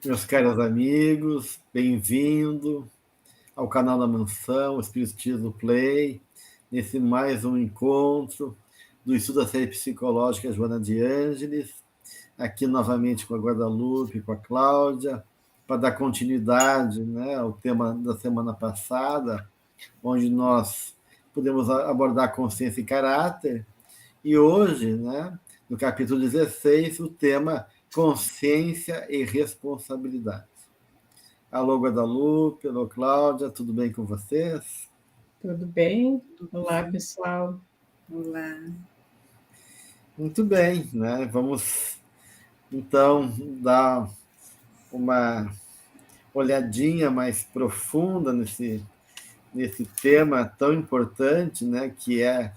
Meus caros amigos, bem-vindo ao canal da Mansão, Espiritismo Play, nesse mais um encontro do Estudo da Série Psicológica Joana de Ângeles, aqui novamente com a Guadalupe, com a Cláudia, para dar continuidade, né, ao tema da semana passada, onde nós podemos abordar consciência e caráter, e hoje, né, no capítulo 16, o tema consciência e responsabilidade. Alô, Guadalupe, alô, Cláudia, tudo bem com vocês? Tudo bem? Olá, pessoal. Olá. Muito bem, né? Vamos, então, dar uma olhadinha mais profunda nesse tema tão importante, né? Que é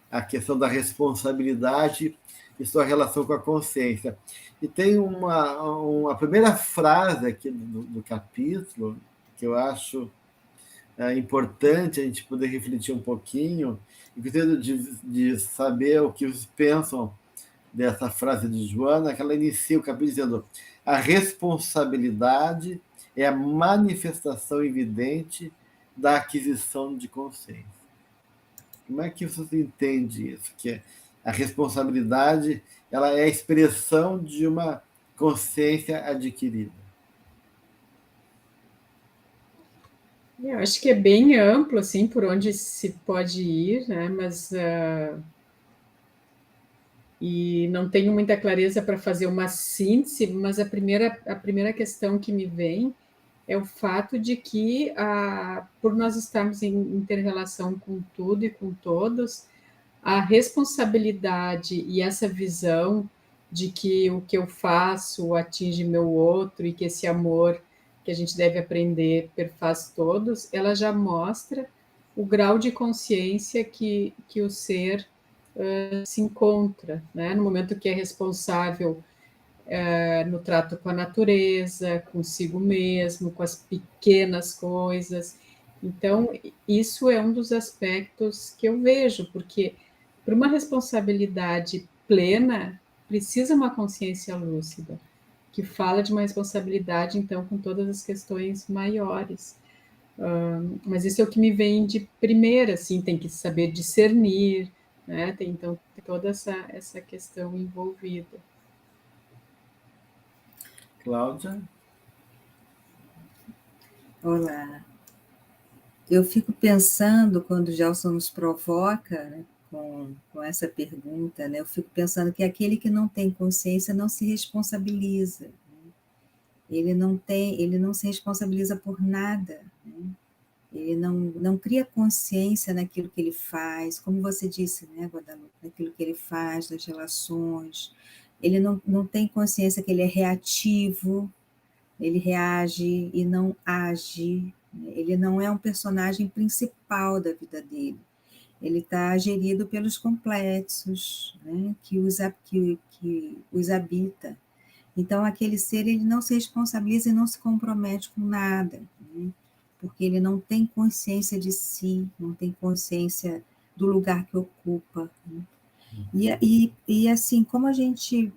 a questão da responsabilidade e sua relação com a consciência. E tem uma primeira frase aqui do capítulo que eu acho importante a gente poder refletir um pouquinho, e gostaria de saber o que vocês pensam dessa frase de Joana, que ela inicia o capítulo dizendo: a responsabilidade é a manifestação evidente da aquisição de consciência. Como é que você entende isso? Que a responsabilidade ela é a expressão de uma consciência adquirida. Eu acho que é bem amplo, assim, por onde se pode ir, né? Mas e não tenho muita clareza para fazer uma síntese, mas a primeira questão que me vem é o fato de que, por nós estarmos em inter-relação com tudo e com todos, a responsabilidade e essa visão de que o que eu faço atinge meu outro e que esse amor que a gente deve aprender perfaz todos, ela já mostra o grau de consciência que o ser se encontra, né? No momento que é responsável no trato com a natureza, consigo mesmo, com as pequenas coisas. Então, isso é um dos aspectos que eu vejo, porque para uma responsabilidade plena, precisa uma consciência lúcida, que fala de uma responsabilidade, então, com todas as questões maiores. Mas isso é o que me vem de primeira, assim, tem que saber discernir, né? Tem toda essa questão envolvida. Cláudia? Olá. Eu fico pensando, quando o Gelson nos provoca, né, com essa pergunta, né, eu fico pensando que aquele que não tem consciência não se responsabiliza. Né? Ele não se responsabiliza por nada. Né? Ele não cria consciência naquilo que ele faz, como você disse, né, Guadalupe, naquilo que ele faz, nas relações. Ele não tem consciência que ele é reativo, ele reage e não age. Ele não é um personagem principal da vida dele. Ele está gerido pelos complexos, né, que os habita. Então, aquele ser ele não se responsabiliza e não se compromete com nada, né, porque ele não tem consciência de si, não tem consciência do lugar que ocupa. Né. E assim, como a gente,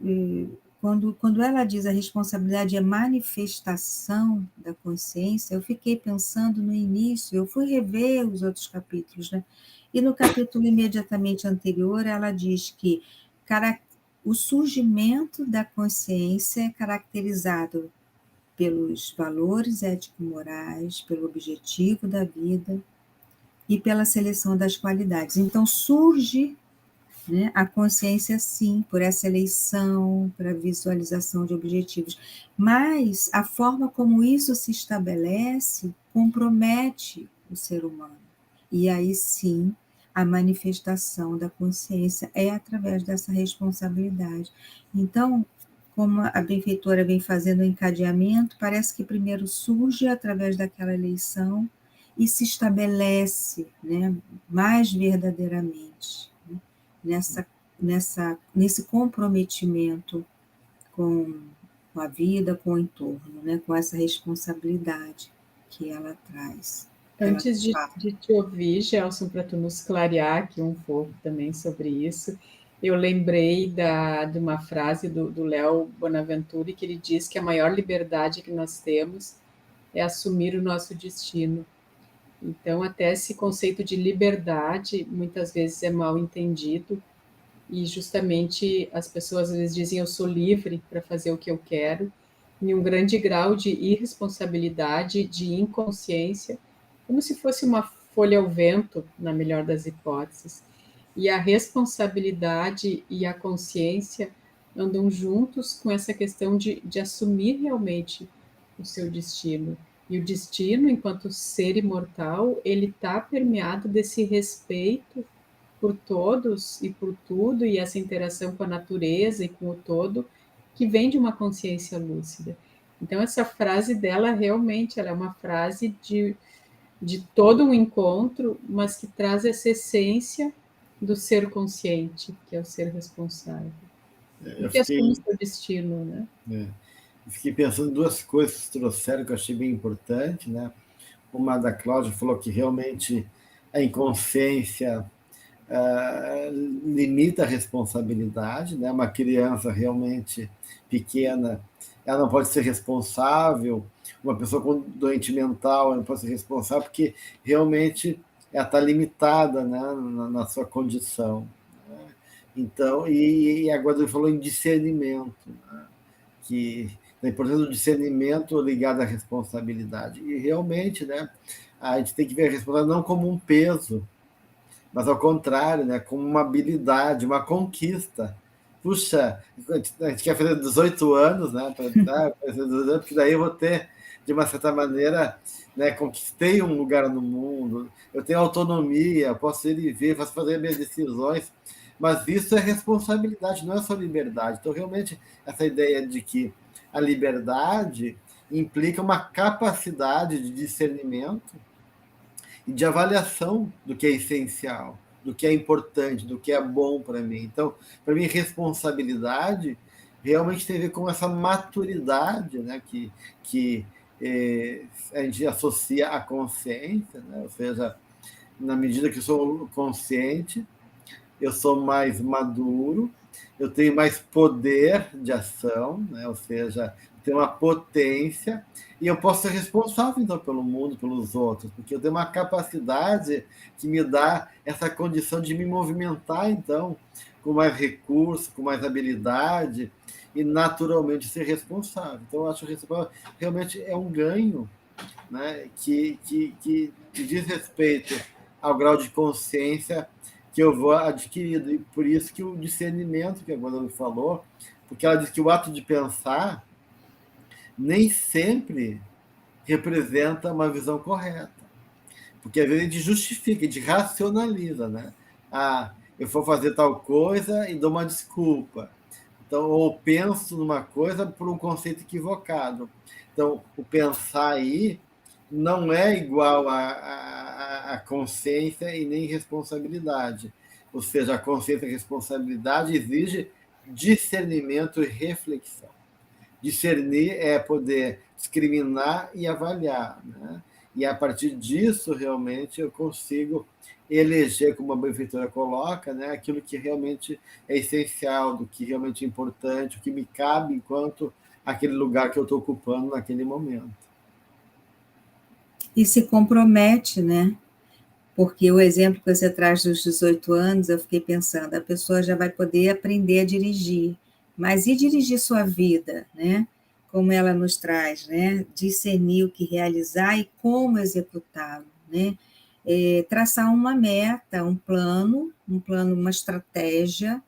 quando ela diz a responsabilidade é manifestação da consciência, eu fiquei pensando no início, eu fui rever os outros capítulos, né? E no capítulo imediatamente anterior, ela diz que o surgimento da consciência é caracterizado pelos valores ético-morais, pelo objetivo da vida e pela seleção das qualidades. Então, surge, né, a consciência, sim, por essa eleição, para a visualização de objetivos. Mas a forma como isso se estabelece compromete o ser humano. E aí, sim, a manifestação da consciência é através dessa responsabilidade. Então, como a benfeitora vem fazendo o encadeamento, parece que primeiro surge através daquela eleição e se estabelece, né, mais verdadeiramente, né, nesse comprometimento com a vida, com o entorno, né, com essa responsabilidade que ela traz. Antes de te ouvir, Gelson, para tu nos clarear aqui um pouco também sobre isso, Eu lembrei de uma frase do Léo Bonaventure, que ele diz que a maior liberdade que nós temos é assumir o nosso destino. Então, até esse conceito de liberdade muitas vezes é mal entendido, e justamente as pessoas às vezes dizem eu sou livre para fazer o que eu quero, em um grande grau de irresponsabilidade, de inconsciência, como se fosse uma folha ao vento, na melhor das hipóteses. E a responsabilidade e a consciência andam juntos com essa questão de assumir realmente o seu destino. E o destino, enquanto ser imortal, ele está permeado desse respeito por todos e por tudo, e essa interação com a natureza e com o todo, que vem de uma consciência lúcida. Então, essa frase dela, realmente, ela é uma frase de todo um encontro, mas que traz essa essência do ser consciente, que é o ser responsável. E Eu que assume o fiquei, seu destino, né? eu fiquei pensando em duas coisas que trouxeram que eu achei bem importante, né? Uma da Cláudia falou que realmente a inconsciência limita a responsabilidade, né? Uma criança realmente pequena, ela não pode ser responsável, uma pessoa com doente mental não pode ser responsável, porque realmente ela está limitada, né, na sua condição. Né? Então, e agora ele falou em discernimento, né? Que a importância do discernimento ligado à responsabilidade. E realmente, né, a gente tem que ver a responsabilidade não como um peso, mas ao contrário, né, como uma habilidade, uma conquista. Puxa, a gente quer fazer 18 anos, né, porque daí eu vou ter, de uma certa maneira, né, conquistei um lugar no mundo, eu tenho autonomia, posso ir e vir, posso fazer minhas decisões, mas isso é responsabilidade, não é só liberdade. Então, realmente, essa ideia de que a liberdade implica uma capacidade de discernimento e de avaliação do que é essencial, do que é importante, do que é bom para mim. Então, para mim, responsabilidade realmente tem a ver com essa maturidade, né, que a gente associa à consciência, né? Ou seja, na medida que eu sou consciente, eu sou mais maduro, eu tenho mais poder de ação, né? Ou seja, tenho uma potência e eu posso ser responsável então pelo mundo, pelos outros, porque eu tenho uma capacidade que me dá essa condição de me movimentar então com mais recurso, com mais habilidade e naturalmente ser responsável. Então eu acho que realmente é um ganho, né, que diz respeito ao grau de consciência que eu vou adquirindo. E por isso que o discernimento que a Guadalupe falou, porque ela diz que o ato de pensar nem sempre representa uma visão correta. Porque às vezes a gente justifica, a gente racionaliza, né? Ah, eu vou fazer tal coisa e dou uma desculpa. Então, ou penso numa coisa por um conceito equivocado. Então, o pensar aí não é igual a consciência e nem responsabilidade. Ou seja, a consciência e a responsabilidade exige discernimento e reflexão. Discernir é poder discriminar e avaliar, né? E a partir disso, realmente, eu consigo eleger, como a benfeitora coloca, né, aquilo que realmente é essencial, do que realmente é importante, o que me cabe enquanto aquele lugar que eu estou ocupando naquele momento. E se compromete, né? Porque o exemplo que você traz dos 18 anos, eu fiquei pensando, a pessoa já vai poder aprender a dirigir, mas e dirigir sua vida, né? Como ela nos traz, né? Discernir o que realizar e como executá-lo, né? Traçar uma meta, um plano, uma estratégia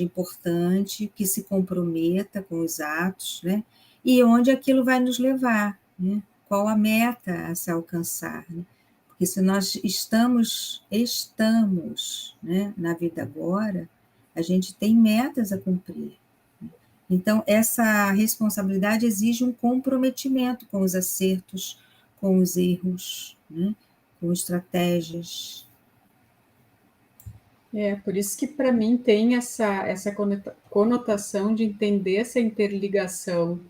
importante, que se comprometa com os atos, né? E onde aquilo vai nos levar, né? Qual a meta a se alcançar, né? Porque se nós estamos, né, na vida agora, a gente tem metas a cumprir. Então, essa responsabilidade exige um comprometimento com os acertos, com os erros, né, com estratégias. Por isso que para mim tem essa conotação de entender essa interligação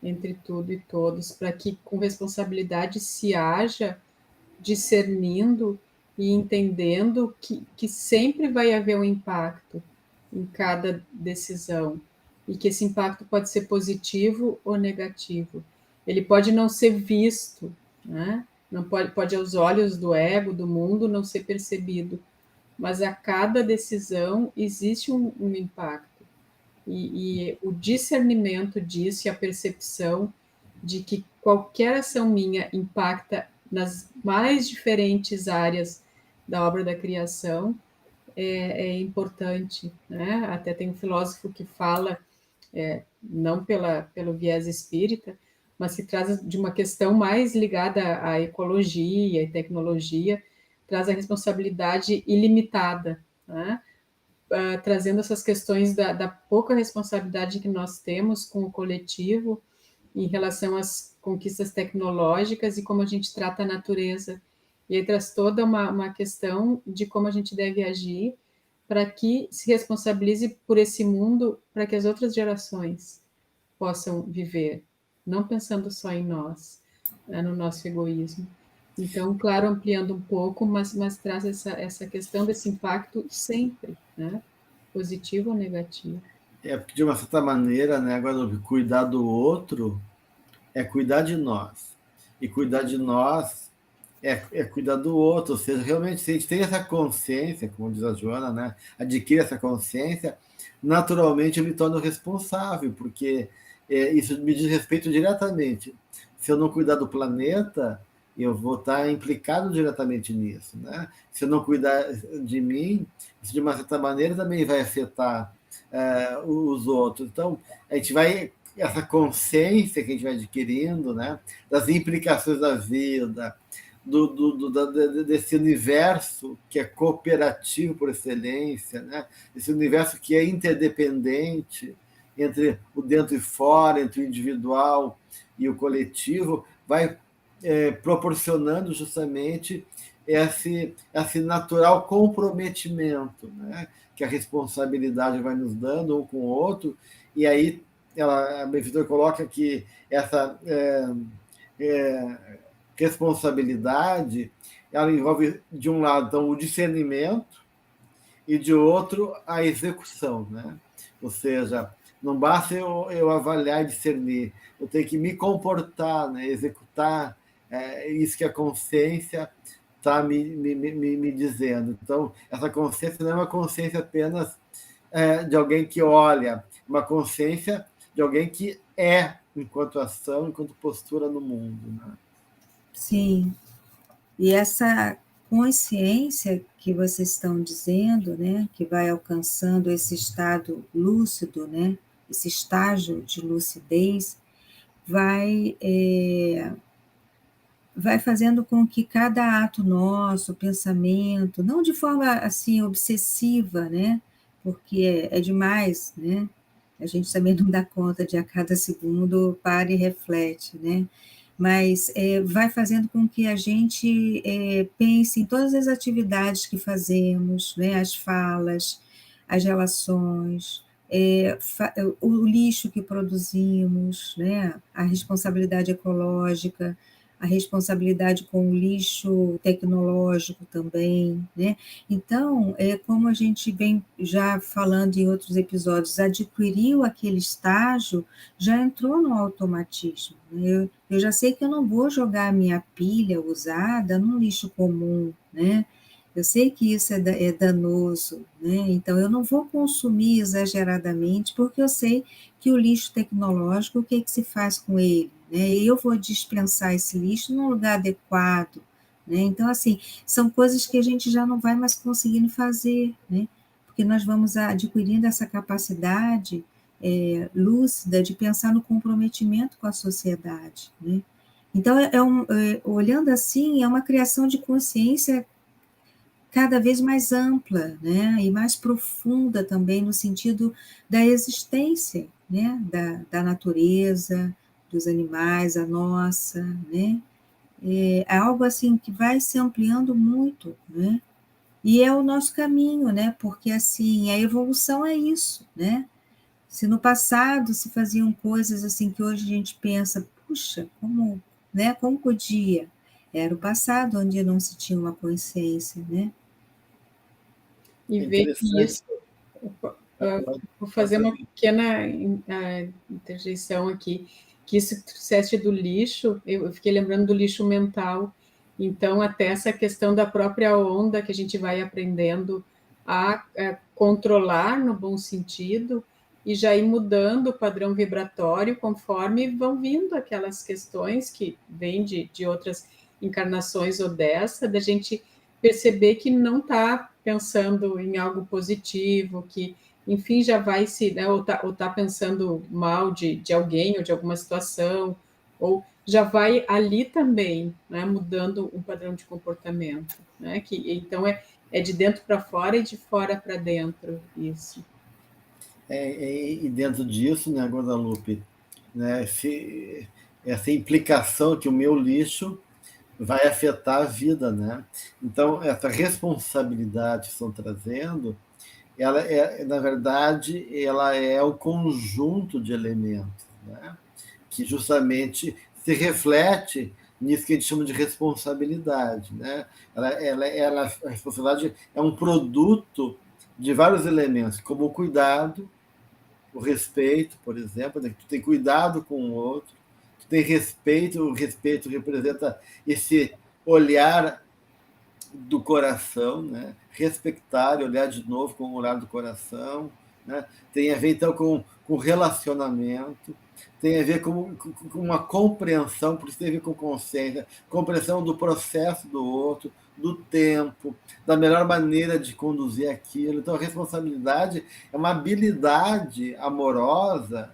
entre tudo e todos, para que com responsabilidade se haja discernindo e entendendo que sempre vai haver um impacto em cada decisão, e que esse impacto pode ser positivo ou negativo. Ele pode não ser visto, né? Não pode aos olhos do ego, do mundo, não ser percebido, mas a cada decisão existe um impacto. E o discernimento disso e a percepção de que qualquer ação minha impacta nas mais diferentes áreas da obra da criação é importante, né? Até tem um filósofo que fala, não pelo viés espírita, mas que traz de uma questão mais ligada à ecologia e tecnologia, traz a responsabilidade ilimitada, né? Trazendo essas questões da pouca responsabilidade que nós temos com o coletivo em relação às conquistas tecnológicas e como a gente trata a natureza. E aí traz toda uma questão de como a gente deve agir para que se responsabilize por esse mundo, para que as outras gerações possam viver, não pensando só em nós, né, no nosso egoísmo. Então, claro, ampliando um pouco, mas traz essa questão desse impacto sempre, né? Positivo ou negativo. Porque de uma certa maneira, né, agora, cuidar do outro é cuidar de nós. E cuidar de nós é cuidar do outro. Ou seja, realmente, se a gente tem essa consciência, como diz a Joana, né, adquire essa consciência, naturalmente eu me torno responsável, porque isso me diz respeito diretamente. Se eu não cuidar do planeta, eu vou estar implicado diretamente nisso, né? Se eu não cuidar de mim, isso de uma certa maneira também vai afetar os outros. Então, a gente vai, essa consciência que a gente vai adquirindo, né, das implicações da vida, desse universo que é cooperativo por excelência, né, esse universo que é interdependente entre o dentro e fora, entre o individual e o coletivo, vai proporcionando justamente esse natural comprometimento, né, que a responsabilidade vai nos dando um com o outro, e aí a benfeitora coloca que essa responsabilidade ela envolve, de um lado, então, o discernimento e, de outro, a execução, né? Ou seja, não basta eu avaliar e discernir, eu tenho que me comportar, né? Executar isso que a consciência está me dizendo. Então, essa consciência não é uma consciência apenas de alguém que olha, uma consciência de alguém que é, enquanto ação, enquanto postura no mundo. Né? Sim, e essa consciência que vocês estão dizendo, né, que vai alcançando esse estado lúcido, né, esse estágio de lucidez, vai vai fazendo com que cada ato nosso, pensamento, não de forma assim obsessiva, né? Porque é demais, né? A gente também não dá conta de a cada segundo para e reflete, né? Mas vai fazendo com que a gente pense em todas as atividades que fazemos, né? As falas, as relações, o lixo que produzimos, né? A responsabilidade ecológica, a responsabilidade com o lixo tecnológico também, né? Então, como a gente vem já falando em outros episódios, adquiriu aquele estágio, já entrou no automatismo. Né? Eu já sei que eu não vou jogar a minha pilha usada num lixo comum, né? Eu sei que isso é danoso, né? Então eu não vou consumir exageradamente, porque eu sei que o lixo tecnológico, o que se faz com ele? Né? E eu vou dispensar esse lixo num lugar adequado. Né? Então, assim, são coisas que a gente já não vai mais conseguindo fazer, né? Porque nós vamos adquirindo essa capacidade lúcida de pensar no comprometimento com a sociedade. Né? Então, olhando assim, é uma criação de consciência cada vez mais ampla, né, e mais profunda também no sentido da existência, né, da natureza, dos animais, a nossa, né, é algo assim que vai se ampliando muito, né, e é o nosso caminho, né, porque assim, a evolução é isso, né, se no passado se faziam coisas assim que hoje a gente pensa, puxa, como, né, como podia? era o passado, onde não se tinha uma consciência, né? E É ver que interessante. isso. Vou fazer uma pequena interjeição aqui, que isso que trouxeste do lixo, eu fiquei lembrando do lixo mental. Então, até essa questão da própria onda que a gente vai aprendendo a controlar no bom sentido e já ir mudando o padrão vibratório conforme vão vindo aquelas questões que vêm de outras encarnações ou dessa, da gente perceber que não está pensando em algo positivo, que enfim, já vai se, né, ou tá pensando mal de alguém ou de alguma situação, ou já vai ali também, né, mudando um padrão de comportamento, né, que então é de dentro para fora e de fora para dentro, isso. E dentro disso, né, Guadalupe, né, essa implicação que o meu lixo vai afetar a vida, né? Então, essa responsabilidade que estão trazendo, ela é, na verdade, ela é o conjunto de elementos, né? Que justamente se reflete nisso que a gente chama de responsabilidade, né? A responsabilidade é um produto de vários elementos, como o cuidado, o respeito, por exemplo, né? Tu tem cuidado com o outro, tu tem respeito, o respeito representa esse olhar do coração, né? Respeitar, olhar de novo com o olhar do coração, né? Tem a ver então com relacionamento, tem a ver com uma compreensão, por isso tem a ver com consciência, compreensão do processo do outro, do tempo, da melhor maneira de conduzir aquilo. Então, a responsabilidade é uma habilidade amorosa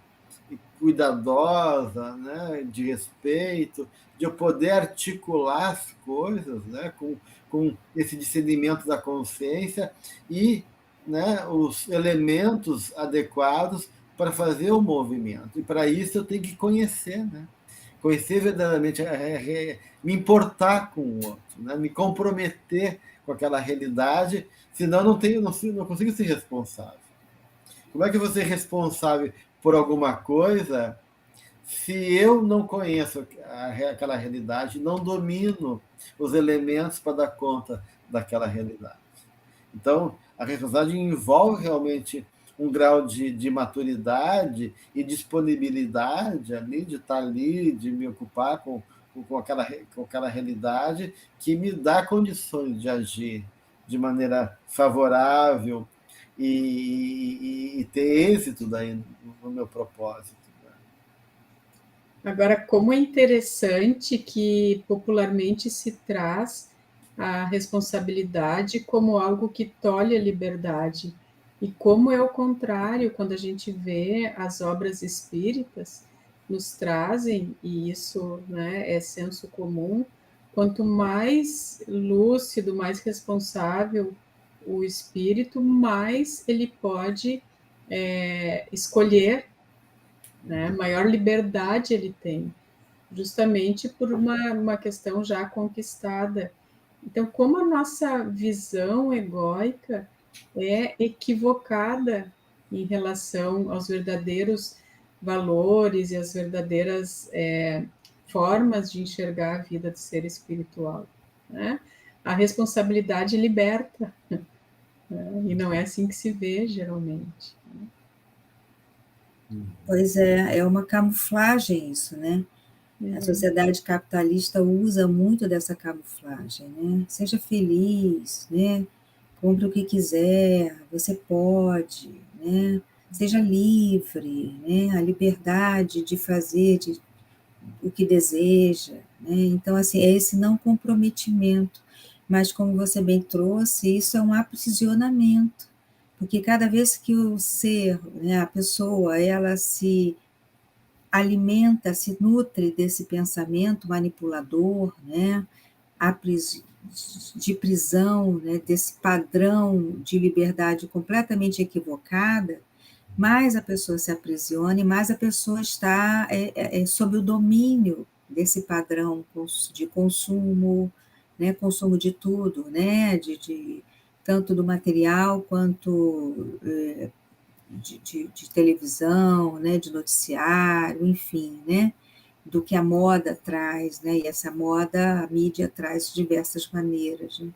e cuidadosa, né, de respeito, de eu poder articular as coisas, né, com esse discernimento da consciência e, né, os elementos adequados para fazer o movimento. E para isso eu tenho que conhecer, né? Conhecer verdadeiramente, me importar com o outro, né? Me comprometer com aquela realidade, senão não consigo ser responsável. Como é que eu vou ser responsável por alguma coisa se eu não conheço aquela realidade, não domino os elementos para dar conta daquela realidade? Então, a responsabilidade envolve realmente um grau de maturidade e disponibilidade ali, de estar ali, de me ocupar com aquela realidade que me dá condições de agir de maneira favorável e ter êxito daí no meu propósito. Agora, como é interessante que popularmente se traz a responsabilidade como algo que tolhe a liberdade. E como é o contrário, quando a gente vê as obras espíritas nos trazem, e isso, né, é senso comum, quanto mais lúcido, mais responsável o espírito, mais ele pode escolher, né, maior liberdade ele tem, justamente por uma questão já conquistada. Então, como a nossa visão egóica é equivocada em relação aos verdadeiros valores e às verdadeiras formas de enxergar a vida do ser espiritual, né? A responsabilidade liberta, né? E não é assim que se vê geralmente. Pois é uma camuflagem isso, né? A sociedade capitalista usa muito dessa camuflagem, né? Seja feliz, né? Compre o que quiser, você pode, né? Seja livre, né? A liberdade de fazer o que deseja, né? Então, assim, é esse não comprometimento, mas como você bem trouxe, isso é um aprisionamento, porque cada vez que o ser, né, a pessoa, ela se alimenta, se nutre desse pensamento manipulador, né, de prisão, né, desse padrão de liberdade completamente equivocada, mais a pessoa se aprisiona e mais a pessoa está sob o domínio desse padrão de consumo, né, consumo de tudo, né, tanto do material quanto de televisão, né, de noticiário, enfim, né? do que a moda traz, né? E essa moda, a mídia traz de diversas maneiras, né?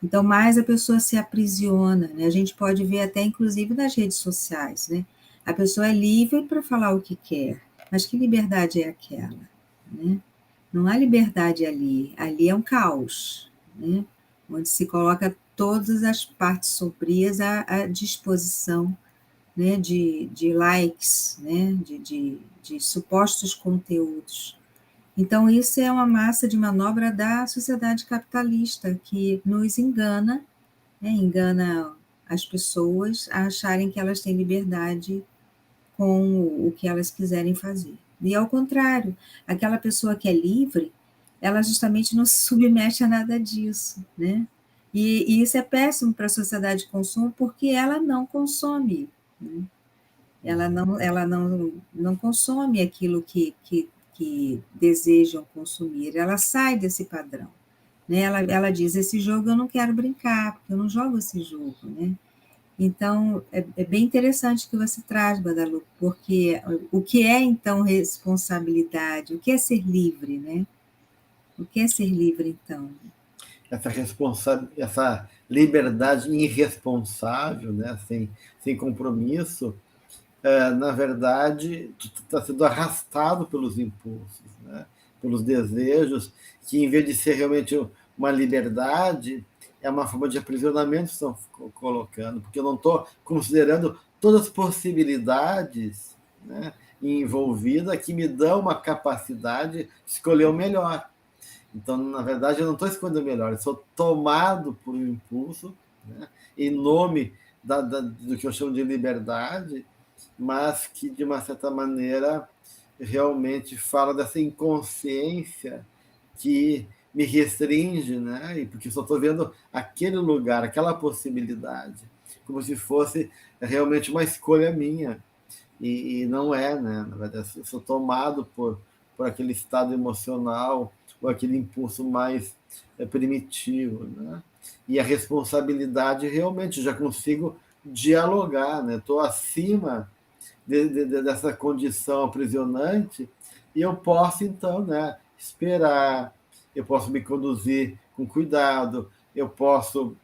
Então, mais a pessoa se aprisiona, né? A gente pode ver até, inclusive, nas redes sociais, né? A pessoa é livre para falar o que quer, mas que liberdade é aquela, né? Não há liberdade ali, ali é um caos, né? Onde se coloca todas as partes sombrias à disposição, né? De likes, né? De supostos conteúdos. Então, isso é uma massa de manobra da sociedade capitalista que nos engana, né? Engana as pessoas a acharem que elas têm liberdade com o que elas quiserem fazer. E ao contrário, aquela pessoa que é livre, ela justamente não se submete a nada disso, né? E isso é péssimo para a sociedade de consumo porque ela não consome, né? Ela não consome aquilo que desejam consumir, ela sai desse padrão, né? Ela diz, esse jogo eu não quero brincar, porque eu não jogo esse jogo, né? Então, é bem interessante que você traz, Guadalupe, porque o que é, então, responsabilidade? O que é ser livre, né? O que é ser livre, então? Essa liberdade irresponsável, né? Sem compromisso, na verdade, tu está sendo arrastado pelos impulsos, né? Pelos desejos, que em vez de ser realmente uma liberdade, é uma forma de aprisionamento que estão colocando, porque eu não estou considerando todas as possibilidades, né, envolvidas que me dão uma capacidade de escolher o melhor. Então, na verdade, eu não estou escolhendo o melhor, eu sou tomado por um impulso, né, em nome do que eu chamo de liberdade, mas que, de uma certa maneira, realmente fala dessa inconsciência que me restringe, né? E porque só estou vendo aquele lugar, aquela possibilidade, como se fosse realmente uma escolha minha. E não é, né? Na verdade, eu sou tomado por aquele estado emocional ou aquele impulso mais primitivo, né? E a responsabilidade realmente eu já consigo dialogar, né? Estou acima dessa condição aprisionante e eu posso então, né, esperar, eu posso me conduzir com cuidado, eu posso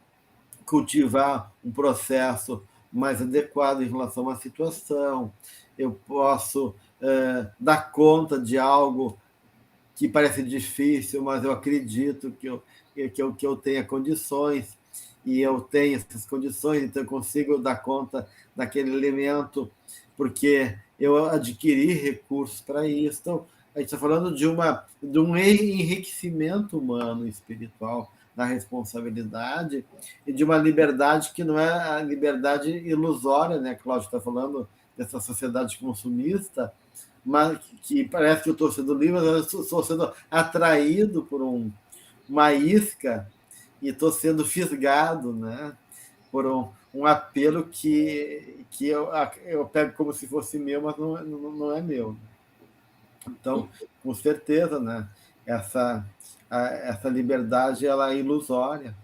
cultivar um processo mais adequado em relação à situação, eu posso dar conta de algo que parece difícil, mas eu acredito que eu tenha condições, e eu tenho essas condições, então eu consigo dar conta daquele elemento, porque eu adquiri recursos para isso. Então, a gente está falando de um enriquecimento humano e espiritual da responsabilidade e de uma liberdade que não é a liberdade ilusória, né? Cláudio está falando dessa sociedade consumista, mas que parece que eu estou sendo livre, mas eu estou sendo atraído por uma isca e estou sendo fisgado, né? Por um apelo que eu pego como se fosse meu, mas não é meu. Então, com certeza, né? Essa liberdade ela é ilusória.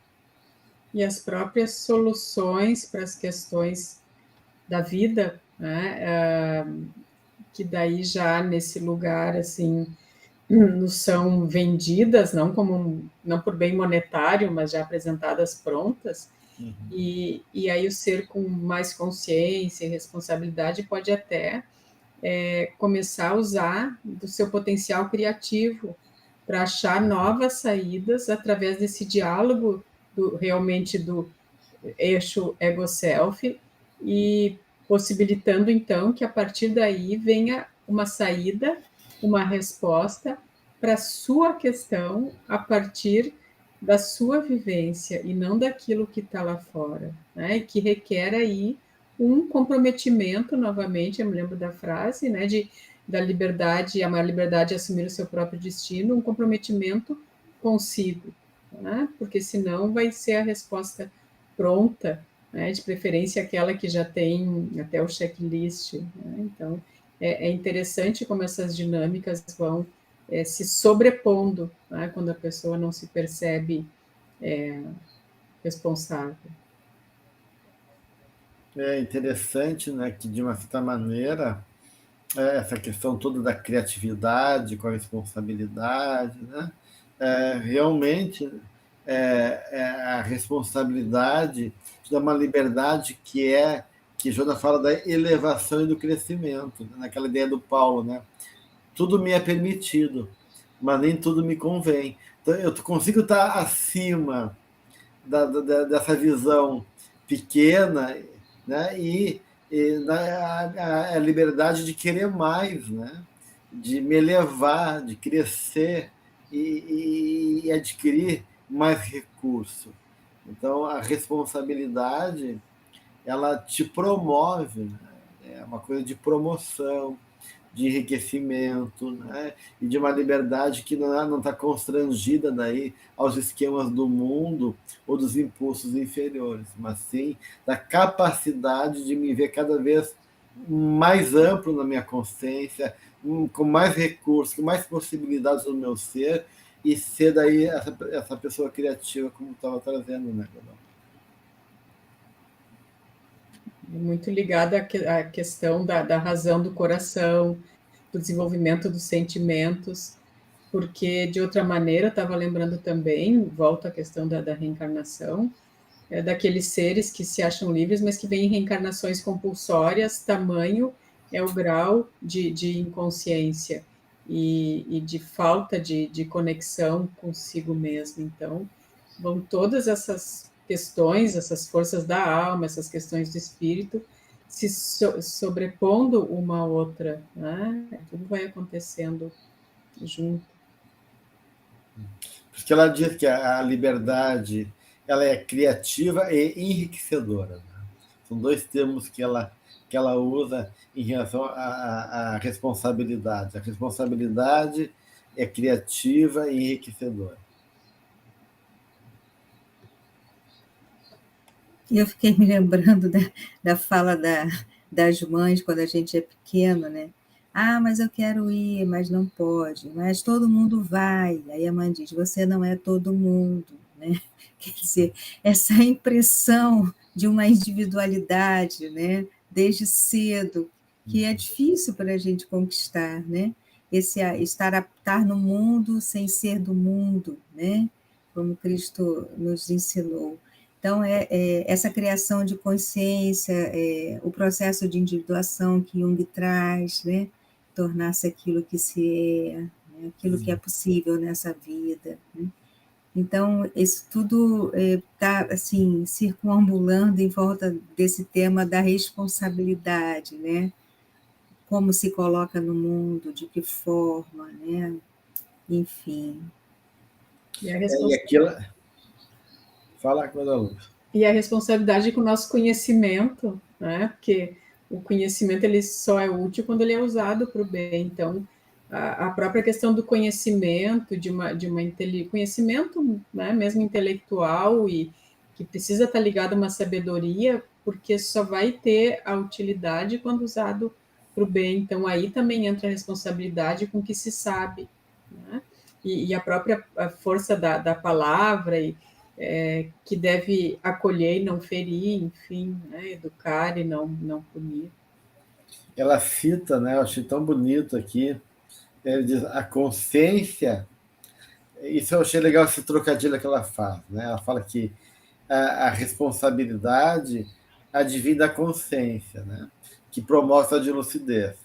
E as próprias soluções para as questões da vida, né? Que daí já nesse lugar assim nos são vendidas, não por bem monetário, mas já apresentadas prontas. E aí o ser com mais consciência e responsabilidade pode até começar a usar do seu potencial criativo para achar novas saídas através desse diálogo realmente do eixo ego-self e possibilitando então que a partir daí venha uma saída, uma resposta para a sua questão a partir da sua vivência e não daquilo que está lá fora, né? E que requer aí um comprometimento, novamente, eu me lembro da frase, né, da liberdade, a maior liberdade é assumir o seu próprio destino, um comprometimento consigo, né? Porque senão vai ser a resposta pronta, né? De preferência aquela que já tem até o checklist, né? Então, é interessante como essas dinâmicas vão se sobrepondo, né? Quando a pessoa não se percebe responsável. É interessante, né, que de uma certa maneira essa questão toda da criatividade com a responsabilidade, né? Realmente, a responsabilidade te dá uma liberdade que Jonas fala da elevação e do crescimento, né? Naquela ideia do Paulo, né? Tudo me é permitido, mas nem tudo me convém. Então, eu consigo estar acima dessa visão pequena, né? A liberdade de querer mais, né? De me elevar, de crescer e adquirir mais recurso. Então, a responsabilidade, ela te promove, né? É uma coisa de promoção, de enriquecimento, né? E de uma liberdade que não está constrangida daí aos esquemas do mundo ou dos impulsos inferiores, mas sim da capacidade de me ver cada vez mais amplo na minha consciência, com mais recursos, com mais possibilidades no meu ser, e ser daí essa pessoa criativa, como estava trazendo, né, Godão? Muito ligada à questão da razão do coração, do desenvolvimento dos sentimentos, porque, de outra maneira, estava lembrando também, volta à questão da reencarnação, daqueles seres que se acham livres, mas que vêm em reencarnações compulsórias, tamanho é o grau de inconsciência e de falta de conexão consigo mesmo. Então, vão todas essas questões, essas forças da alma, essas questões do espírito, se sobrepondo uma à outra, né? Tudo vai acontecendo junto. Porque ela diz que a liberdade, ela é criativa e enriquecedora, né? São dois termos que ela usa em relação à responsabilidade. A responsabilidade é criativa e enriquecedora. E eu fiquei me lembrando da fala das mães quando a gente é pequeno, né? Ah, mas eu quero ir, mas não pode. Mas todo mundo vai. Aí a mãe diz: você não é todo mundo, né? Quer dizer, essa impressão de uma individualidade, né? Desde cedo, que é difícil para a gente conquistar, né? Esse estar no mundo sem ser do mundo, né? Como Cristo nos ensinou. Então, essa criação de consciência, o processo de individuação que Jung traz, né? Tornar-se aquilo que se é, né? Aquilo que é possível nessa vida. Né? Então, isso tudo está assim, circunambulando em volta desse tema da responsabilidade, né? Como se coloca no mundo, de que forma, né? Enfim. E aquilo... Fala, Guadalupe. E a responsabilidade com o nosso conhecimento, né? Porque o conhecimento ele só é útil quando ele é usado para o bem. Então, a própria questão do conhecimento, de uma conhecimento, né, mesmo intelectual e que precisa estar ligado a uma sabedoria, porque só vai ter a utilidade quando usado para o bem. Então, aí também entra a responsabilidade com o que se sabe, né? E a própria força da palavra que deve acolher e não ferir, enfim, né, educar e não punir. Ela cita, né, eu achei tão bonito aqui, ele diz, a consciência, isso eu achei legal esse trocadilho que ela faz, né? Ela fala que a responsabilidade advém da consciência, né? Que promove a de lucidez.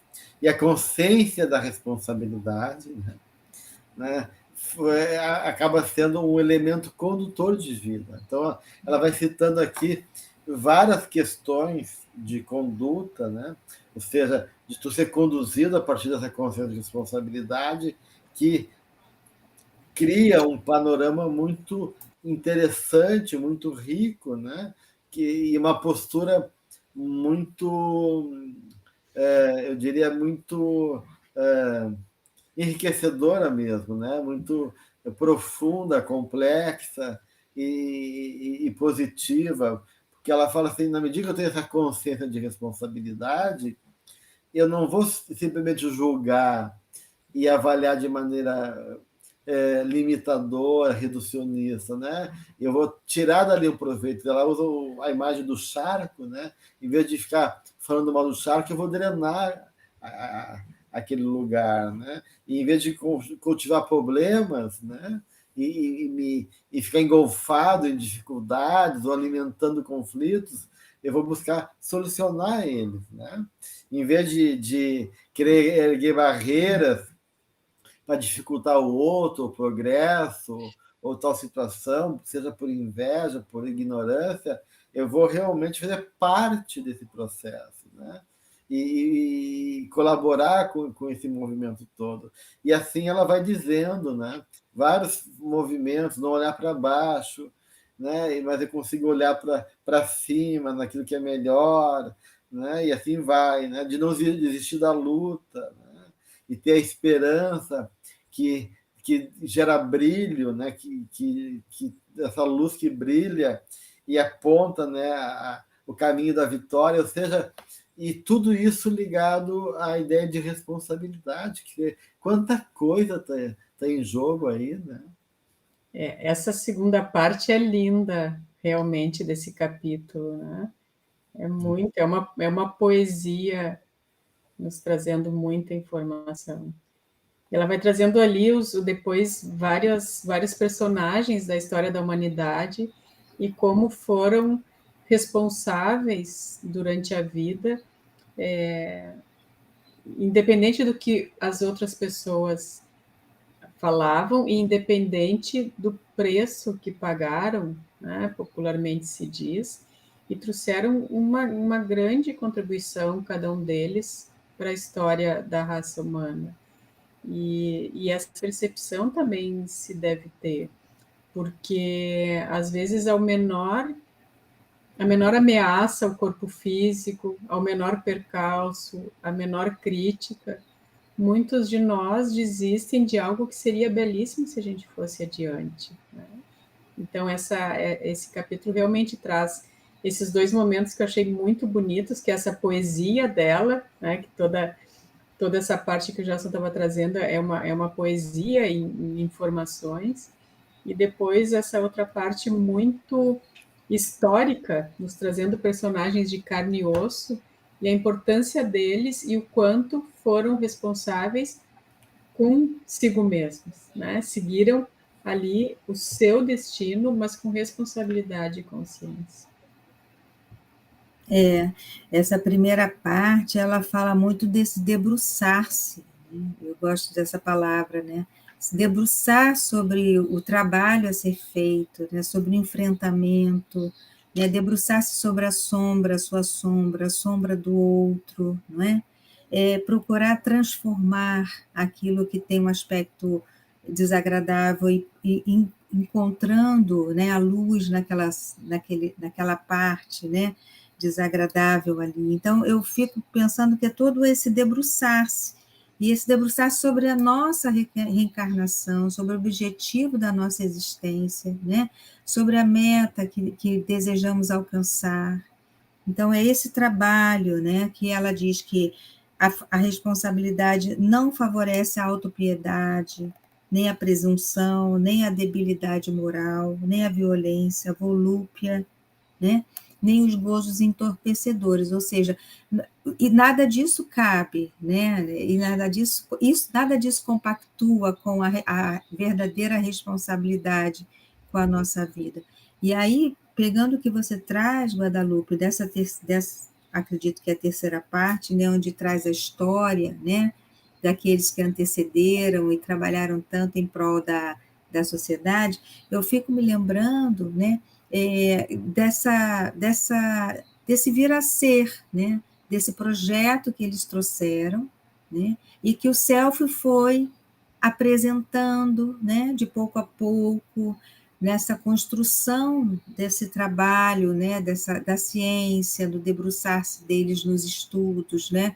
E a consciência da responsabilidade, né? Acaba sendo um elemento condutor de vida. Então, ela vai citando aqui várias questões de conduta, né? Ou seja, de tu ser conduzido a partir dessa consciência de responsabilidade, que cria um panorama muito interessante, muito rico, né? E uma postura muito, eu diria, muito enriquecedora mesmo, né? Muito profunda, complexa e positiva, porque ela fala assim, na medida que eu tenho essa consciência de responsabilidade, eu não vou simplesmente julgar e avaliar de maneira limitadora, reducionista, né? Eu vou tirar dali o proveito. Ela usa a imagem do charco, né? Em vez de ficar falando mal do charco, eu vou drenar aquele lugar, né? E em vez de cultivar problemas, né? E ficar engolfado em dificuldades ou alimentando conflitos, eu vou buscar solucionar eles, né? Em vez de querer erguer barreiras para dificultar o outro, o progresso, ou tal situação, seja por inveja, por ignorância, eu vou realmente fazer parte desse processo, né? E colaborar com esse movimento todo. E assim ela vai dizendo, né? Vários movimentos, não olhar para baixo, né? Mas eu consigo olhar para cima, naquilo que é melhor, né? E assim vai, né? De não desistir da luta, né? E ter a esperança que gera brilho, né? Que essa luz que brilha e aponta, né? O caminho da vitória, ou seja, e tudo isso ligado à ideia de responsabilidade, que quanta coisa tá em jogo aí, né? Essa segunda parte é linda, realmente, desse capítulo, né? É uma poesia nos trazendo muita informação. Ela vai trazendo ali depois vários personagens da história da humanidade e como foram responsáveis durante a vida, independente do que as outras pessoas falavam e independente do preço que pagaram, né, popularmente se diz, e trouxeram uma grande contribuição, cada um deles, para a história da raça humana. E essa percepção também se deve ter, porque às vezes a menor ameaça ao corpo físico, ao menor percalço, a menor crítica, muitos de nós desistem de algo que seria belíssimo se a gente fosse adiante, né? Então, esse capítulo realmente traz esses dois momentos que eu achei muito bonitos, que é essa poesia dela, né, que toda essa parte que o Jason estava trazendo é uma poesia em informações, e depois essa outra parte muito histórica, nos trazendo personagens de carne e osso, e a importância deles e o quanto foram responsáveis consigo mesmos, né? Seguiram ali o seu destino, mas com responsabilidade e consciência. Essa primeira parte, ela fala muito desse debruçar-se, né? Eu gosto dessa palavra, né? Se debruçar sobre o trabalho a ser feito, né? Sobre o enfrentamento, né? Debruçar-se sobre a sua sombra, a sombra do outro, não é? Procurar transformar aquilo que tem um aspecto desagradável e encontrando, né, a luz naquela parte, né, desagradável ali. Então, eu fico pensando que é todo esse debruçar-se, e esse debruçar sobre a nossa reencarnação, sobre o objetivo da nossa existência, né? Sobre a meta que desejamos alcançar. Então, é esse trabalho, né, que ela diz que a responsabilidade não favorece a autopiedade, nem a presunção, nem a debilidade moral, nem a violência, a volúpia, né? Nem os gozos entorpecedores, ou seja, e nada disso cabe, né? E nada disso compactua com a verdadeira responsabilidade com a nossa vida. E aí, pegando o que você traz, Guadalupe, dessa acredito que é a terceira parte, né, onde traz a história, né, daqueles que antecederam e trabalharam tanto em prol da sociedade, eu fico me lembrando, né, desse vir a ser, né, desse projeto que eles trouxeram, né, e que o Self foi apresentando, né, de pouco a pouco, nessa construção desse trabalho, né, da ciência, do debruçar-se deles nos estudos, né,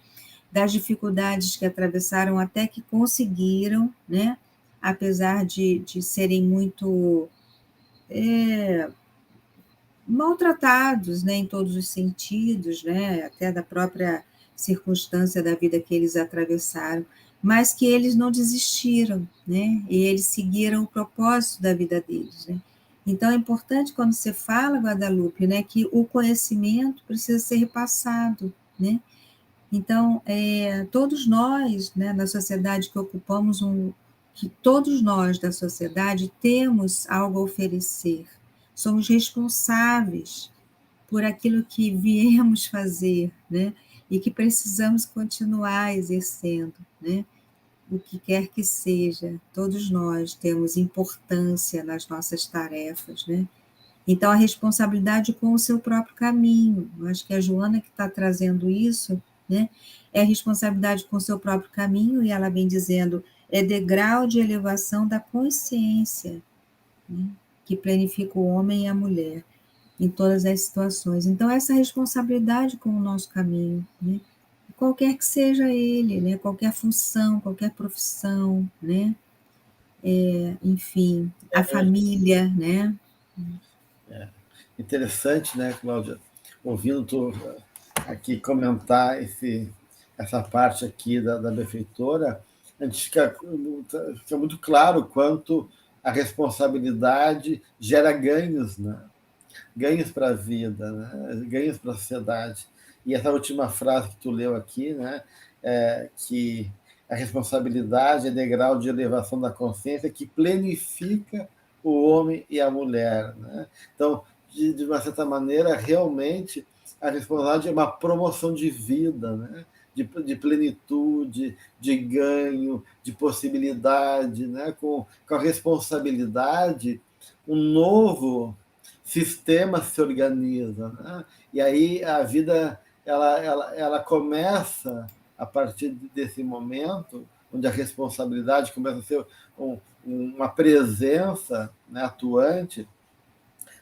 das dificuldades que atravessaram até que conseguiram, né, apesar de serem muito maltratados, né, em todos os sentidos, né, até da própria circunstância da vida que eles atravessaram, mas que eles não desistiram, né, e eles seguiram o propósito da vida deles, né. Então, é importante, quando você fala, Guadalupe, né, que o conhecimento precisa ser repassado, né, Então, todos nós, né, na sociedade que ocupamos que todos nós da sociedade temos algo a oferecer. Somos responsáveis por aquilo que viemos fazer, né? E que precisamos continuar exercendo, né? O que quer que seja, todos nós temos importância nas nossas tarefas, né? Então, a responsabilidade com o seu próprio caminho. Eu acho que a Joana que está trazendo isso, né? É a responsabilidade com o seu próprio caminho, e ela vem dizendo, é degrau de elevação da consciência, né? Que planifica o homem e a mulher em todas as situações. Então, essa responsabilidade com o nosso caminho, né? Qualquer que seja ele, né? Qualquer função, qualquer profissão, né? Enfim, a família, né? Interessante, né, Cláudia? Ouvindo tu aqui comentar essa parte aqui da benfeitora, a gente fica muito claro quanto a responsabilidade gera ganhos, né? Ganhos para a vida, né? Ganhos para a sociedade. E essa última frase que tu leu aqui, né, que a responsabilidade é degrau de elevação da consciência que planifica o homem e a mulher, né? Então, de uma certa maneira, realmente, a responsabilidade é uma promoção de vida, né? De plenitude, de ganho, de possibilidade, né? Com a responsabilidade, um novo sistema se organiza, né? E aí a vida ela começa a partir desse momento onde a responsabilidade começa a ser uma presença, né, atuante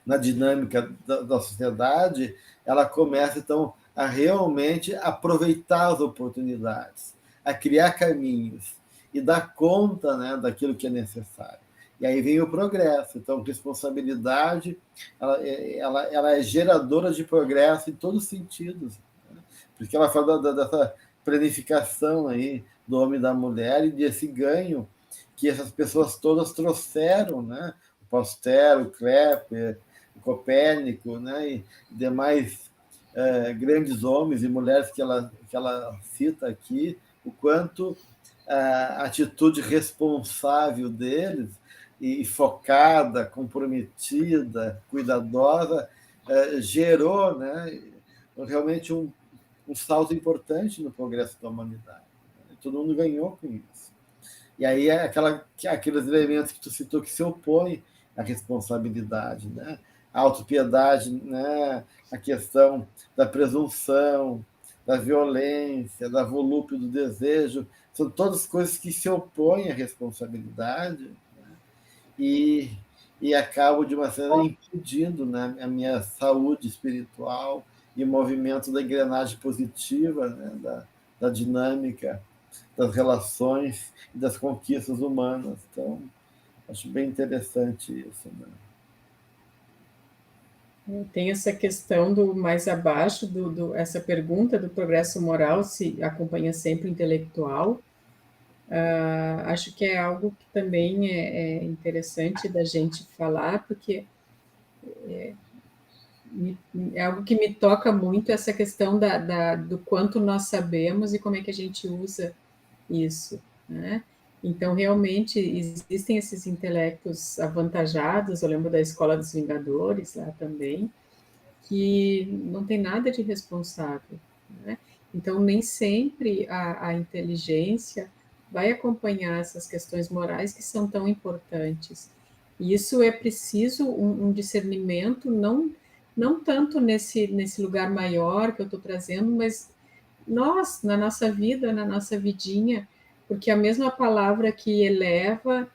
na dinâmica da sociedade, ela começa então a realmente aproveitar as oportunidades, a criar caminhos e dar conta, né, daquilo que é necessário. E aí vem o progresso. Então, responsabilidade, ela é geradora de progresso em todos os sentidos, né? Porque ela fala dessa planificação aí do homem e da mulher e desse ganho que essas pessoas todas trouxeram, né? O Pasteur, o Klepper, o Copérnico, né? E demais grandes homens e mulheres que ela cita aqui, o quanto a atitude responsável deles e focada, comprometida, cuidadosa, gerou, né, realmente um salto importante no progresso da humanidade. Todo mundo ganhou com isso. E aí é aqueles elementos que tu citou que se opõem à responsabilidade, né? A autopiedade, né? A questão da presunção, da violência, da volúpia do desejo, são todas coisas que se opõem à responsabilidade, né? E acabam, de uma certa, impedindo, né, a minha saúde espiritual e o movimento da engrenagem positiva, né, da dinâmica das relações e das conquistas humanas. Então, acho bem interessante isso, né? Tem essa questão do mais abaixo, essa pergunta do progresso moral se acompanha sempre o intelectual. Acho que é algo que também é interessante da gente falar, porque é algo que me toca muito, essa questão do quanto nós sabemos e como é que a gente usa isso, né? Então, realmente, existem esses intelectos avantajados, eu lembro da Escola dos Vingadores lá também, que não tem nada de responsável, né? Então, nem sempre a inteligência vai acompanhar essas questões morais que são tão importantes. E isso é preciso um discernimento, não tanto nesse lugar maior que eu estou trazendo, mas nós, na nossa vida, na nossa vidinha, porque a mesma palavra que eleva,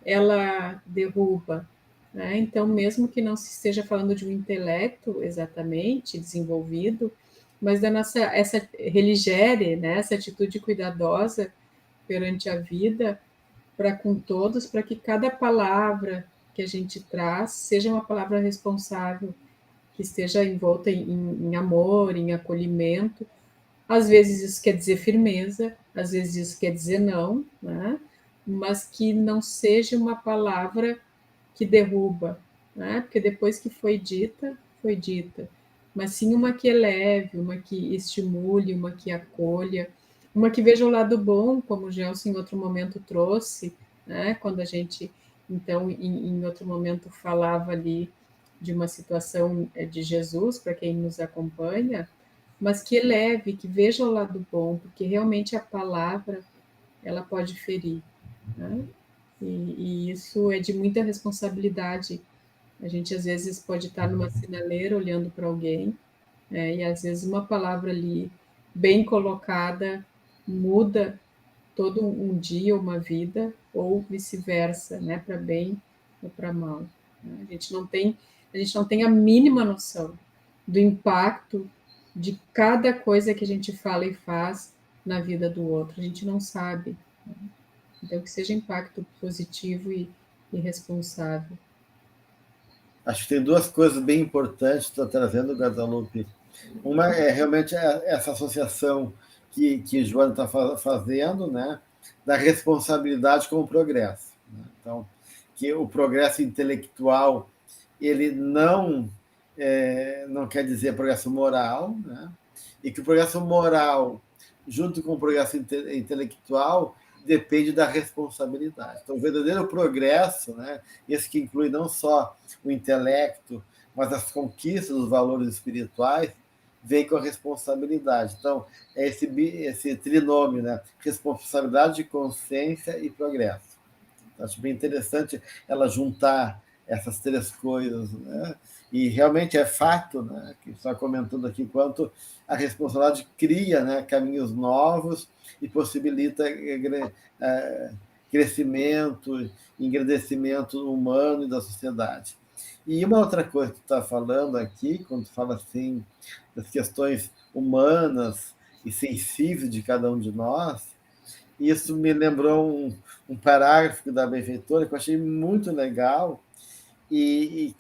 ela derruba, né? Então, mesmo que não se esteja falando de um intelecto exatamente desenvolvido, mas da nossa essa religere, né? Essa atitude cuidadosa perante a vida para com todos, para que cada palavra que a gente traz seja uma palavra responsável, que esteja envolta em amor, em acolhimento. Às vezes isso quer dizer firmeza, às vezes isso quer dizer não, né? Mas que não seja uma palavra que derruba, né? Porque depois que foi dita, foi dita. mas sim uma que eleve, uma que estimule, uma que acolha, uma que veja o lado bom, como o Gelson em outro momento trouxe, né? Quando a gente, então, em outro momento falava ali de uma situação de Jesus, para quem nos acompanha, mas que eleve, que veja o lado bom, porque realmente a palavra, ela pode ferir, né? E isso é de muita responsabilidade. A gente, às vezes, pode estar numa sinaleira olhando para alguém, e às vezes uma palavra ali, bem colocada, muda todo um dia, uma vida, ou vice-versa, né? Para bem ou para mal. Né? A gente não tem a mínima noção do impacto de cada coisa que a gente fala e faz na vida do outro. A gente não sabe. Né? Então, que seja impacto positivo e responsável. Acho que tem duas coisas bem importantes que está trazendo, Guadalupe. Uma é realmente essa associação que Joana está fazendo, né, da responsabilidade com o progresso. Né? Então, que o progresso intelectual ele não quer dizer progresso moral, né? E que o progresso moral, junto com o progresso intelectual, depende da responsabilidade. Então, o verdadeiro progresso, né, esse que inclui não só o intelecto, mas as conquistas dos valores espirituais, vem com a responsabilidade. Então, é esse trinômio, né? Responsabilidade, consciência e progresso. Acho bem interessante ela juntar essas três coisas, né? E realmente é fato, né, que está comentando aqui, quanto a responsabilidade cria, né, caminhos novos e possibilita crescimento, engrandecimento humano e da sociedade. E uma outra coisa que tu está falando aqui, quando tu fala assim das questões humanas e sensíveis de cada um de nós, isso me lembrou um parágrafo da benfeitora que eu achei muito legal que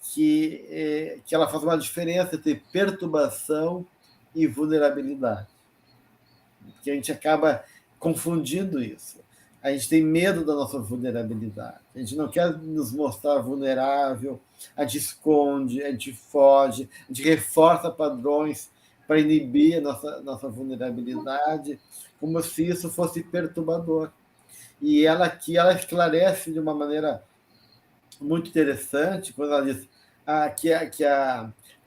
ela faz uma diferença entre perturbação e vulnerabilidade. Porque a gente acaba confundindo isso. A gente tem medo da nossa vulnerabilidade. A gente não quer nos mostrar vulnerável, a gente esconde, a gente foge, a gente reforça padrões para inibir a nossa vulnerabilidade, como se isso fosse perturbador. E ela aqui ela esclarece de uma maneira muito interessante quando ela diz que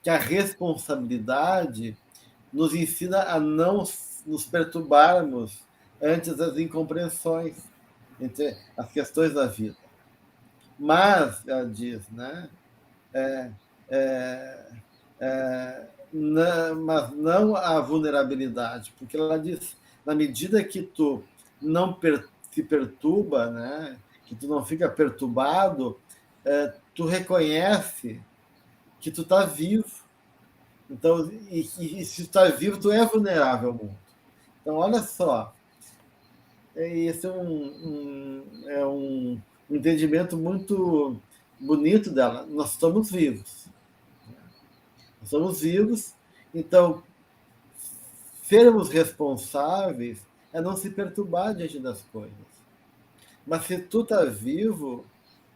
a responsabilidade nos ensina a não nos perturbarmos antes das incompreensões entre as questões da vida. Mas, ela diz, né, é, é, mas não a vulnerabilidade, porque ela diz, na medida que tu não se perturba, né, que tu não fica perturbado, tu reconhece que tu está vivo. Então, e se tu está vivo, tu é vulnerável ao mundo. Então, olha só, esse é um entendimento muito bonito dela. Nós estamos vivos. Nós estamos vivos, então sermos responsáveis é não se perturbar diante das coisas. Mas se tu está vivo,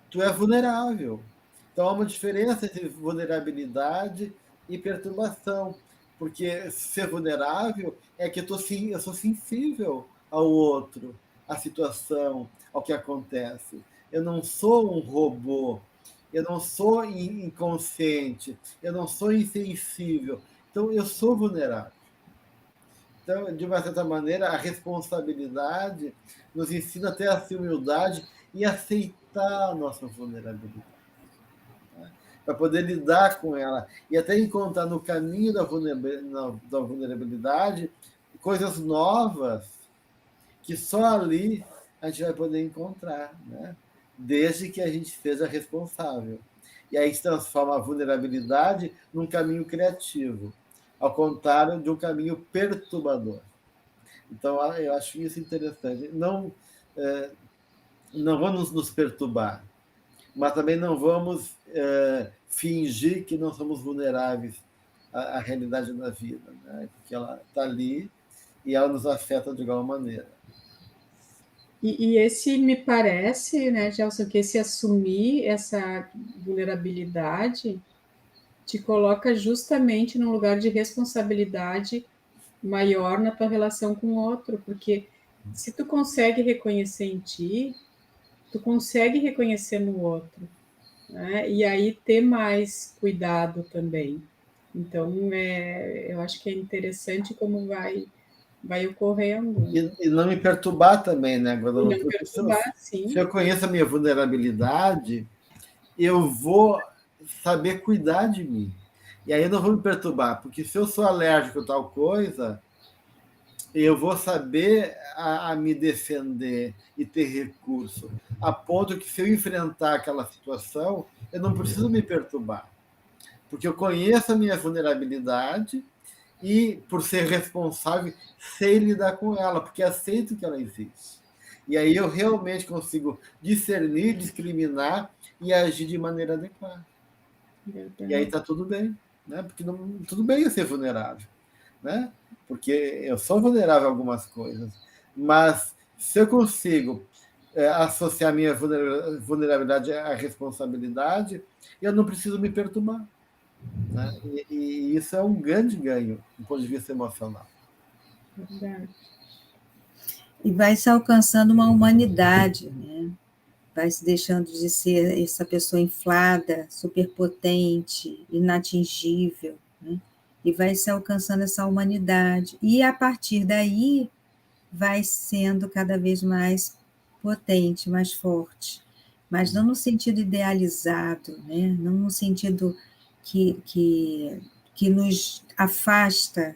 tu é vulnerável. Então há uma diferença entre vulnerabilidade e perturbação. Porque ser vulnerável é que eu sou sensível ao outro, à situação, ao que acontece. Eu não sou um robô, eu não sou inconsciente, eu não sou insensível. Então eu sou vulnerável. Então, de uma certa maneira, a responsabilidade nos ensina a ter essa humildade e aceitar a nossa vulnerabilidade, né? Para poder lidar com ela e até encontrar no caminho da vulnerabilidade coisas novas que só ali a gente vai poder encontrar, né? Desde que a gente seja responsável. E aí se transforma a vulnerabilidade num caminho criativo, ao contrário de um caminho perturbador. Então, eu acho isso interessante. Não vamos nos perturbar, mas também não vamos fingir que não somos vulneráveis à realidade da vida, né? Porque ela está ali e ela nos afeta de igual maneira. E esse me parece, né, Gelson, que esse assumir essa vulnerabilidade te coloca justamente num lugar de responsabilidade maior na tua relação com o outro, porque se tu consegue reconhecer em ti, tu consegue reconhecer no outro, né? E aí ter mais cuidado também. Então, eu acho que é interessante como vai ocorrendo. Né? E não me perturbar também, né, E Guadalupe? não Porque perturbar, se sim. eu conheço a minha vulnerabilidade, eu vou saber cuidar de mim. E aí eu não vou me perturbar, porque se eu sou alérgico a tal coisa, eu vou saber a me defender e ter recurso, a ponto que se eu enfrentar aquela situação, eu não preciso me perturbar, porque eu conheço a minha vulnerabilidade e, por ser responsável, sei lidar com ela, porque aceito que ela existe. E aí eu realmente consigo discernir, discriminar e agir de maneira adequada. E aí está tudo bem, né? Porque não, tudo bem eu ser vulnerável, né? Porque eu sou vulnerável a algumas coisas, mas se eu consigo associar minha vulnerabilidade à responsabilidade, eu não preciso me perturbar, né? E isso é um grande ganho do ponto de vista emocional. Verdade. E vai se alcançando uma humanidade, né? Vai se deixando de ser essa pessoa inflada, superpotente, inatingível, né? E vai se alcançando essa humanidade. E a partir daí vai sendo cada vez mais potente, mais forte, mas não no sentido idealizado, né? Não no sentido que nos afasta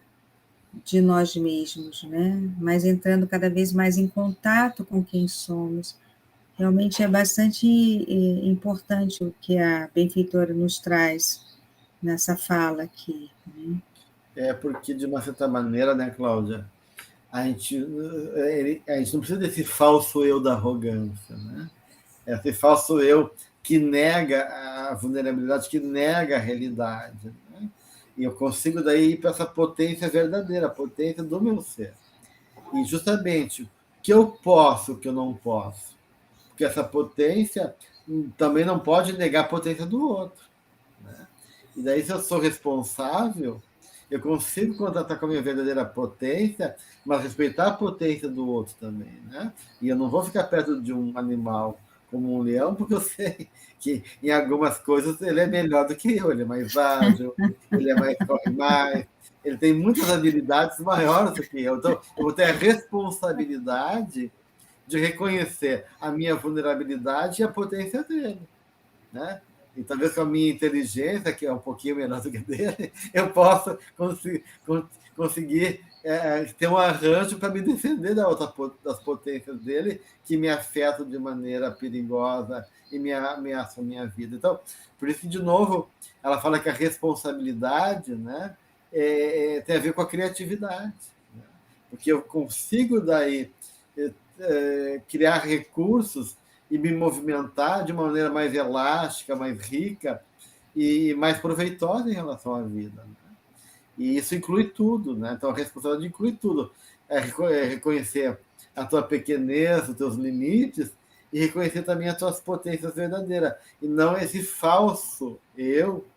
de nós mesmos, né? Mas entrando cada vez mais em contato com quem somos. Realmente é bastante importante o que a benfeitora nos traz nessa fala aqui. Né? É porque, de uma certa maneira, né, Cláudia, a gente não precisa desse falso eu da arrogância, né? É esse falso eu que nega a vulnerabilidade, que nega a realidade. Né? E eu consigo daí ir para essa potência verdadeira, a potência do meu ser. E justamente o que eu posso, o que eu não posso. Porque essa potência também não pode negar a potência do outro. Né? E daí, se eu sou responsável, eu consigo contatar com a minha verdadeira potência, mas respeitar a potência do outro também. Né? E eu não vou ficar perto de um animal como um leão, porque eu sei que em algumas coisas ele é melhor do que eu, ele é mais ágil, corre mais, ele tem muitas habilidades maiores do que eu. Então, eu vou ter a responsabilidade de reconhecer a minha vulnerabilidade e a potência dele. Né? E talvez com a minha inteligência, que é um pouquinho menor do que a dele, eu possa conseguir ter um arranjo para me defender das potências dele, que me afetam de maneira perigosa e me ameaçam a minha vida. Então, por isso que, de novo, ela fala que a responsabilidade, né, tem a ver com a criatividade. Né? Porque eu consigo, daí, criar recursos e me movimentar de uma maneira mais elástica, mais rica e mais proveitosa em relação à vida. Né? E isso inclui tudo, né? Então a responsabilidade inclui tudo. É reconhecer a tua pequenez, os teus limites e reconhecer também as tuas potências verdadeiras. E não esse falso eu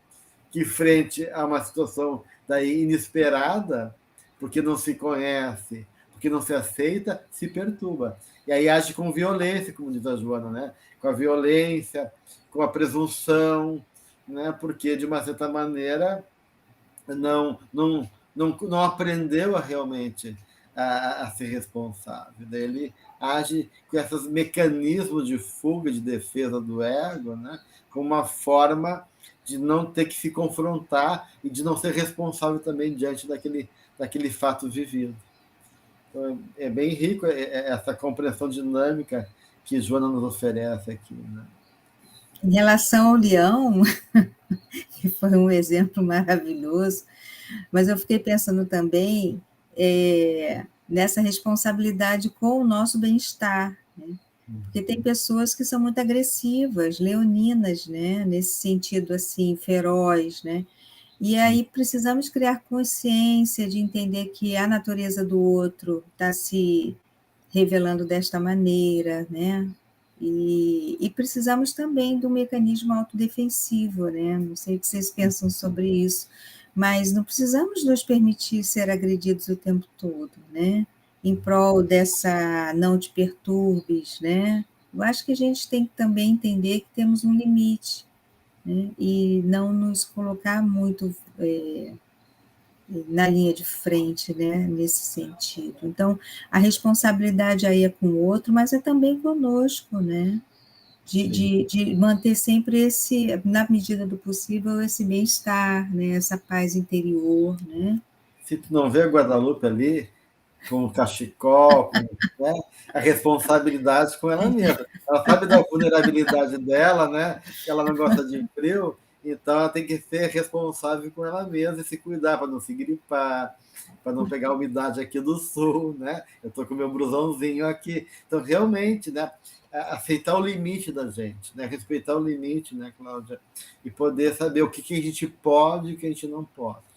que, frente a uma situação daí inesperada, porque não se conhece, porque não se aceita, se perturba. E aí age com violência, como diz a Joana, né? Com a violência, com a presunção, né? Porque, de uma certa maneira, não aprendeu realmente a ser responsável. Daí ele age com esses mecanismos de fuga, de defesa do ego, né? Como uma forma de não ter que se confrontar e de não ser responsável também diante daquele fato vivido. Então, é bem rico essa compreensão dinâmica que Joana nos oferece aqui. Né? Em relação ao leão, que foi um exemplo maravilhoso, mas eu fiquei pensando também nessa responsabilidade com o nosso bem-estar, né? Porque tem pessoas que são muito agressivas, leoninas, né? Nesse sentido assim, feroz, né? E aí precisamos criar consciência de entender que a natureza do outro está se revelando desta maneira, né? E precisamos também do mecanismo autodefensivo, né? Não sei o que vocês pensam sobre isso, mas não precisamos nos permitir ser agredidos o tempo todo, né? Em prol dessa não te perturbes, né? Eu acho que a gente tem que também entender que temos um limite, né? E não nos colocar muito na linha de frente, né? Nesse sentido. Então, a responsabilidade aí é com o outro, mas é também conosco, né? De manter sempre esse, na medida do possível, esse bem-estar, né? Essa paz interior, né? Se tu não vê a Guadalupe ali, com o cachecol, né, a responsabilidade com ela mesma. Ela sabe da vulnerabilidade dela, né? Que ela não gosta de frio, então ela tem que ser responsável com ela mesma e se cuidar para não se gripar, para não pegar a umidade aqui do sul, né? Eu estou com meu blusãozinho aqui. Então, realmente, né? Aceitar o limite da gente, né? Respeitar o limite, né, Cláudia? E poder saber o que a gente pode e o que a gente não pode.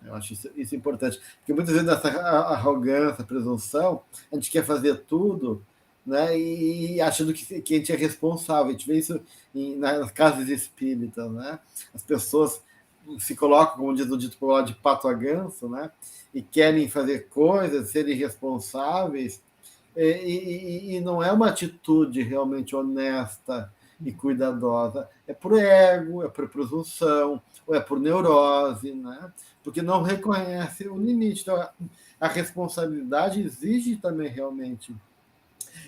Eu acho isso importante. Porque muitas vezes nessa arrogância, presunção, a gente quer fazer tudo, né? E achando que a gente é responsável. A gente vê isso nas casas espíritas, né? As pessoas se colocam, como diz o dito popular, de pato a ganso, né? E querem fazer coisas, serem responsáveis, e não é uma atitude realmente honesta e cuidadosa. É por ego, é por presunção, ou é por neurose, né? Porque não reconhece o limite. Então, a responsabilidade exige também realmente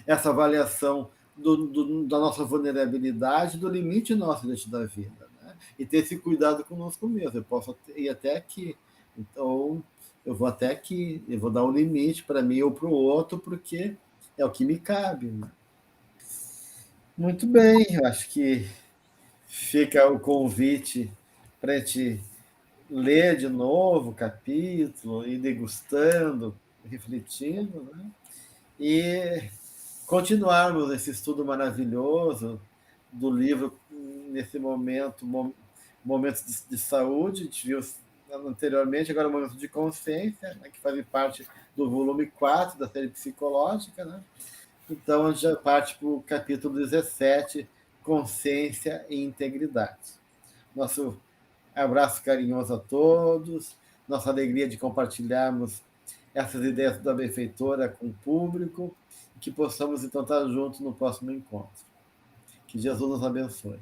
essa avaliação da nossa vulnerabilidade, do limite nosso diante da vida, né? E ter esse cuidado conosco mesmo. Eu posso ir até aqui, então eu vou até aqui, eu vou dar um limite para mim ou para o outro, porque é o que me cabe, né? Muito bem, eu acho que fica o convite para a gente ler de novo o capítulo, ir degustando, refletindo, né? E continuarmos esse estudo maravilhoso do livro nesse momento, momentos de saúde, a gente viu anteriormente, agora momento de consciência, né, que faz parte do volume 4 da série psicológica, né? Então, a gente já parte para o capítulo 17, Consciência e Integridade. Nosso abraço carinhoso a todos, nossa alegria de compartilharmos essas ideias da benfeitora com o público, e que possamos então estar juntos no próximo encontro. Que Jesus nos abençoe.